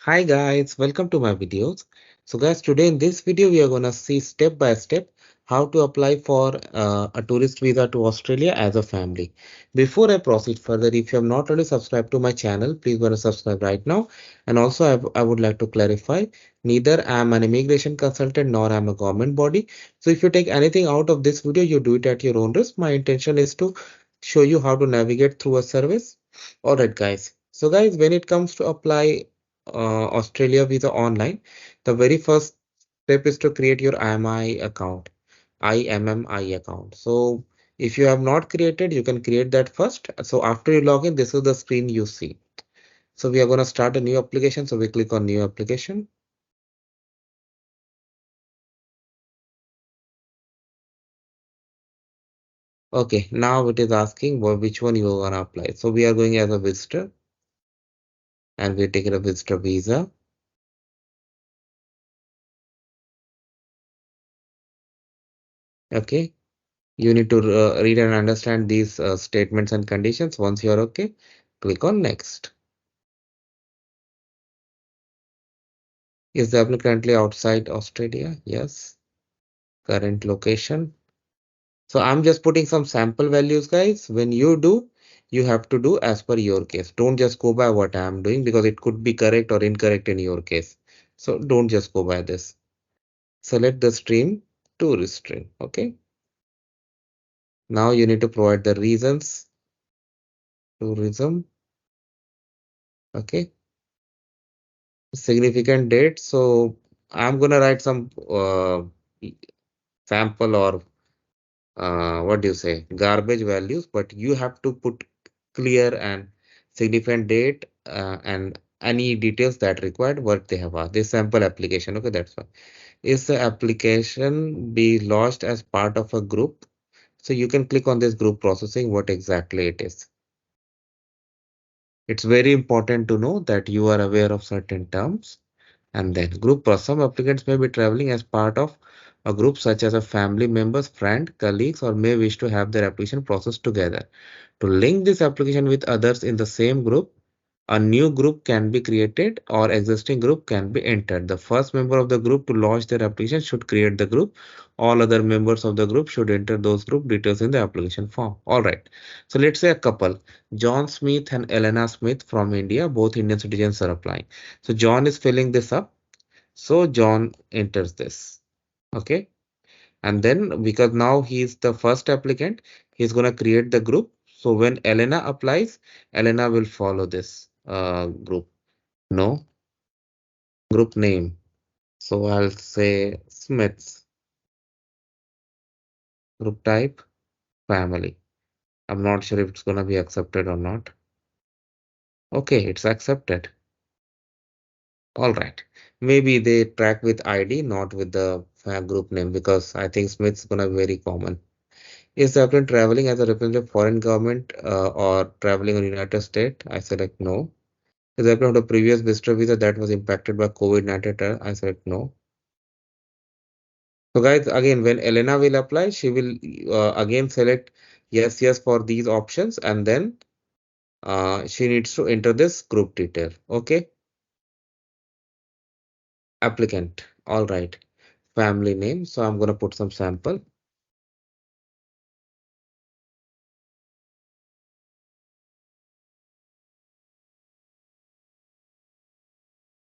Hi guys, welcome to my videos. So guys, today in this video we are gonna see step by step how to apply for a tourist visa to Australia as a family. Before I proceed further, if you have not already subscribed to my channel, please gonna subscribe right now. And also I would like to clarify, neither I am an immigration consultant nor I am a government body. So if you take anything out of this video, you do it at your own risk. My intention is to show you how to navigate through a service. Alright guys. So guys, when it comes to apply Australia visa online, the very first step is to create your IMI account, IMMI account. So if you have not created, you can create that first. So after you log in, this is the screen you see. So we are going to start a new application. So we click on new application. Okay, now it is asking which one you are going to apply. So we are going as a visitor and we're taking a visitor visa. Okay, you need to read and understand these statements and conditions. Once you're okay, click on next. Is the applicant currently outside Australia? Yes. Current location. So I'm just putting some sample values, guys. When you do, you have to do as per your case. Don't just go by what I'm doing because it could be correct or incorrect in your case. So don't just go by this. Select the stream, tourist stream. Okay. Now you need to provide the reasons. Tourism. Okay. Significant date. So I'm gonna write some sample or what do you say, garbage values, but you have to put clear and significant date and any details that required what they have asked. This sample application, okay, that's fine. Is the application be lodged as part of a group? So you can click on this group processing, what exactly it is. It's very important to know that you are aware of certain terms. And then group process. Some applicants may be traveling as part of a group such as a family members, friend, colleagues, or may wish to have their application processed together. To link this application with others in the same group, a new group can be created or existing group can be entered. The first member of the group to launch their application should create the group. All other members of the group should enter those group details in the application form. All right. So let's say a couple, John Smith and Elena Smith from India, both Indian citizens are applying. So John is filling this up. So John enters this. Okay. And then because now he is the first applicant, he's going to create the group. So when Elena applies, Elena will follow this group. No, group name. So I'll say Smiths. Group type, family. I'm not sure if it's going to be accepted or not. Okay, it's accepted. All right. Maybe they track with ID, not with the group name, because I think Smith's going to be very common. Is the applicant traveling as a representative of foreign government or traveling in United States? I select no. Is the applicant of the previous visitor visa that was impacted by COVID-19? I select no. So guys, again, when Elena will apply, she will again select yes, yes for these options, and then she needs to enter this group detail. Okay, applicant. All right, family name. So I'm gonna put some sample.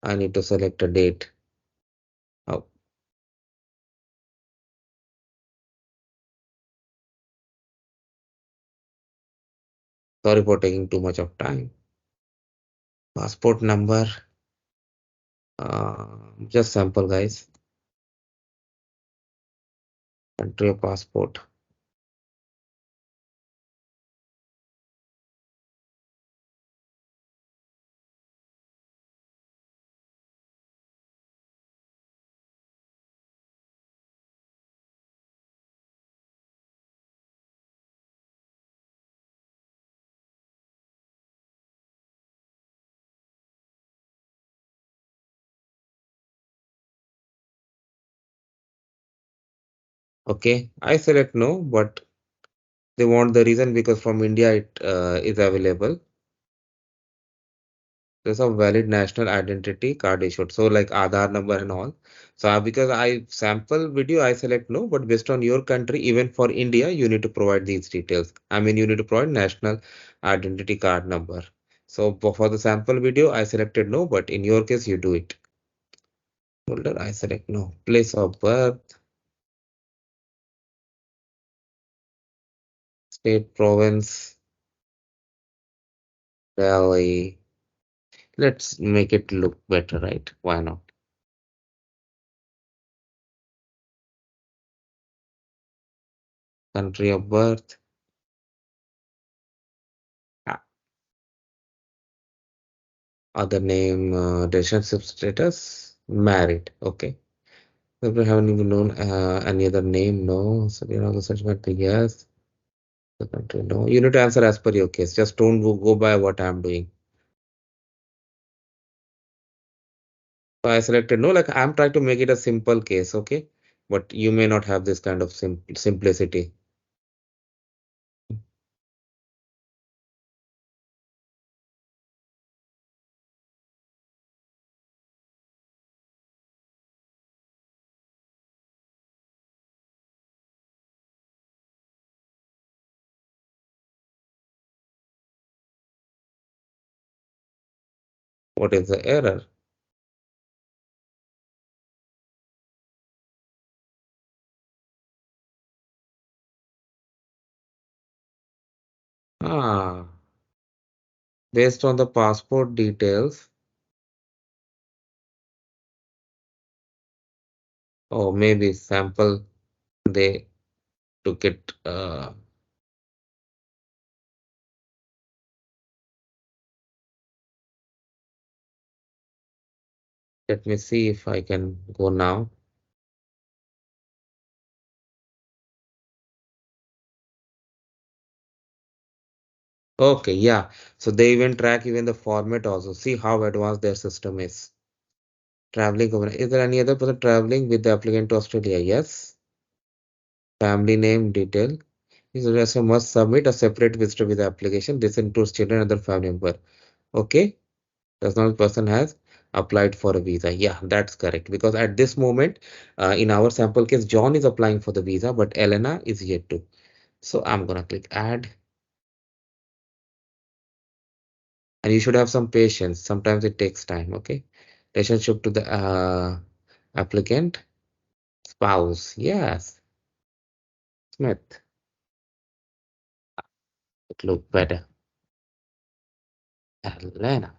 I need to select a date. Oh, sorry for taking too much of time. Passport number. Just sample, guys. Country of passport. Okay, I select no, but they want the reason because from India it is available. There's a valid national identity card issued. So like Aadhaar number and all. So because I sample video, I select no, but based on your country, even for India, you need to provide these details. I mean, you need to provide national identity card number. So for the sample video, I selected no, but in your case, you do it. Folder, I select no. Place of birth, state, province, valley. Let's make it look better, right? Why not? Country of birth. Ah, other name, relationship status, married. Okay. If we haven't even known any other name, no. So you know the search country, yes. The country, no. You need to answer as per your case. Just don't go by what I'm doing. So I selected no, like I'm trying to make it a simple case, okay? But you may not have this kind of simplicity. What is the error? Ah, based on the passport details, or maybe sample, they took it. Let me see if I can go now. Okay, yeah. So they even track even the format also. See how advanced their system is. Traveling government. Is there any other person traveling with the applicant to Australia? Yes. Family name detail. Is also must submit a separate visitor visa application. This includes children and other family member. Okay. Does not person has applied for a visa. Yeah, that's correct. Because at this moment, in our sample case, John is applying for the visa, but Elena is yet to. So I'm gonna click add. And you should have some patience. Sometimes it takes time. Okay. Relationship to the applicant, spouse. Yes. Smith. It look better. Elena.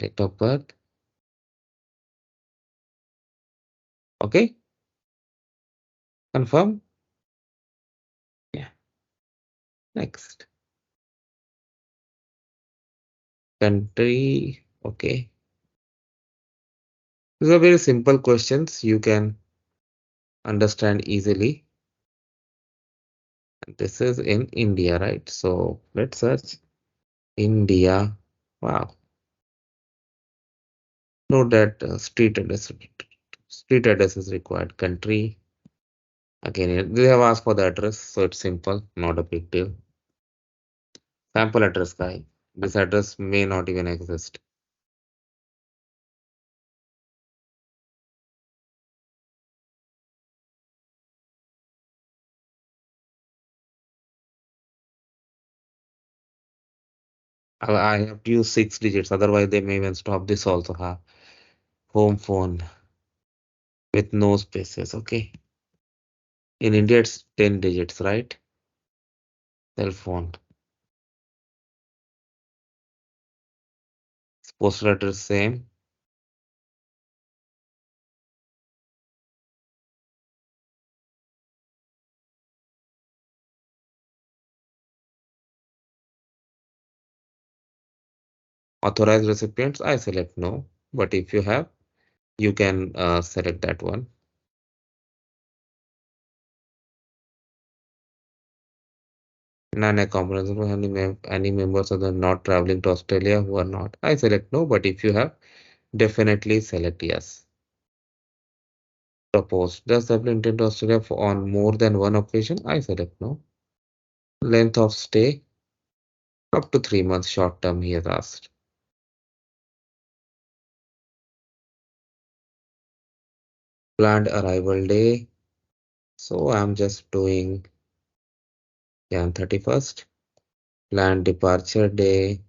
Date of birth. Okay. Confirm. Yeah. Next. Country. Okay. These are very simple questions you can understand easily. This is in India, right? So let's search India. Wow. Note that street address is required. Country. Again, they have asked for the address, so it's simple, not a big deal. Sample address guy. This address may not even exist. I have to use 6 digits, otherwise they may even stop this also. Huh? Home phone with no spaces. Okay. In India, it's 10 digits, right? Cell phone. Postal address same. Authorized recipients, I select no. But if you have, you can select that one. Non-comprehensive, any members of the not traveling to Australia who are not. I select no, but if you have, definitely select yes. Proposed. Does the applicant intend to Australia for on more than one occasion? I select no. Length of stay. Up to 3 months short term, he has asked. Planned arrival day. So I'm just doing Jan 31st. Planned departure day.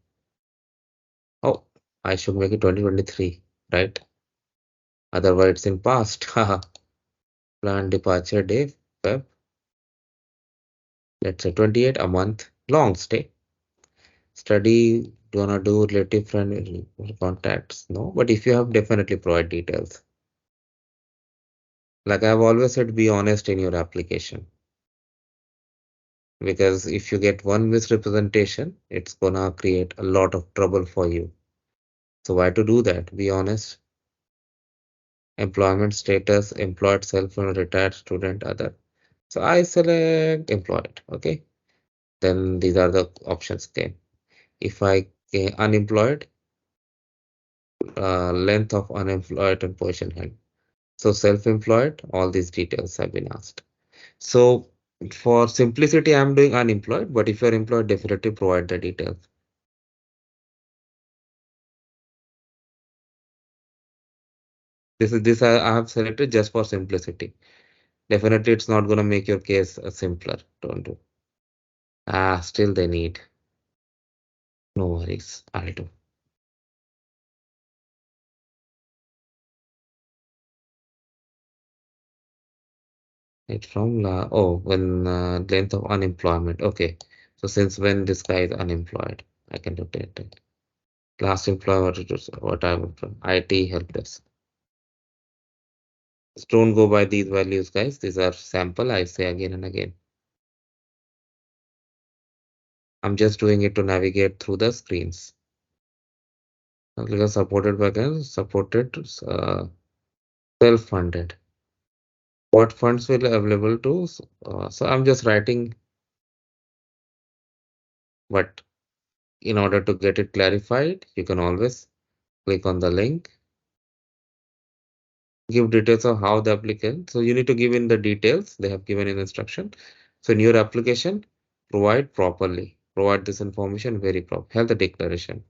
Oh, I should make it 2023, right? Otherwise, it's in past. Haha. Planned departure day, Feb. Let's say 28, a month. Long stay. Study, do you wanna do relative friend contacts? No, but if you have, definitely provide details. Like I've always said, be honest in your application. Because if you get one misrepresentation, it's gonna create a lot of trouble for you. So why to do that? Be honest. Employment status, employed, self-employed, retired, student, other. So I select employed. Okay. Then these are the options came. If I unemployed, length of unemployed and position held. So self-employed, all these details have been asked. So for simplicity, I'm doing unemployed, but if you're employed, definitely provide the details. This I have selected just for simplicity. Definitely, it's not gonna make your case simpler. Don't do. Ah, still they need. No worries. I'll do. It from when length of unemployment. Okay. So since when this guy is unemployed, I can rotate it. Last employer, what I would from IT help desk. Just don't go by these values, guys. These are sample. I say again and again. I'm just doing it to navigate through the screens. Click on supported backend, supported, self-funded. What funds will available to? So I'm just writing, but in order to get it clarified, you can always click on the link, give details of how the applicant. So you need to give in the details they have given in instruction. So in your application, provide properly. Provide this information very proper. Health declaration.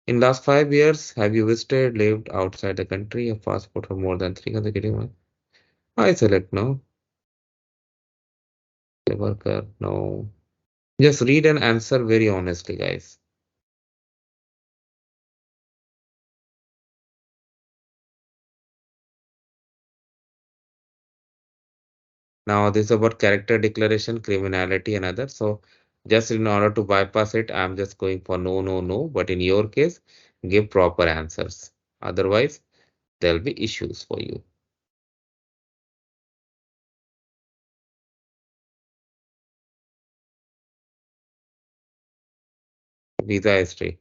In last 5 years, have you visited, lived outside the country, a passport for more than 3 consecutive months? I select no. Worker, no. Just read and answer very honestly, guys. Now, this is about character declaration, criminality, and others. So, just in order to bypass it, I'm just going for no, no, no. But in your case, give proper answers. Otherwise, there'll be issues for you. Visa history.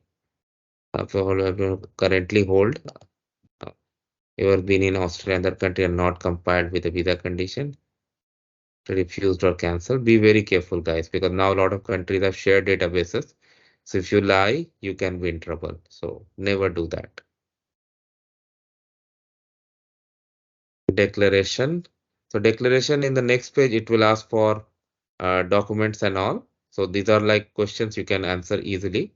If you currently hold, you have been in Australia and other country and not complied with the visa condition, refused or cancelled. Be very careful, guys, because now a lot of countries have shared databases. So if you lie, you can be in trouble. So never do that. Declaration. So declaration in the next page, it will ask for documents and all. So these are like questions you can answer easily.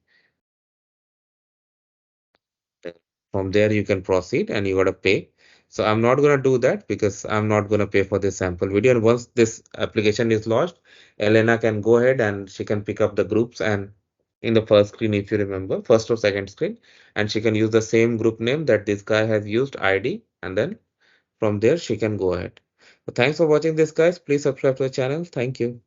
From there, you can proceed and you got to pay. So I'm not going to do that because I'm not going to pay for this sample video. And once this application is launched, Elena can go ahead and she can pick up the groups and in the first screen, if you remember, first or second screen, and she can use the same group name that this guy has used, ID, and then from there she can go ahead. So thanks for watching this, guys. Please subscribe to the channel. Thank you.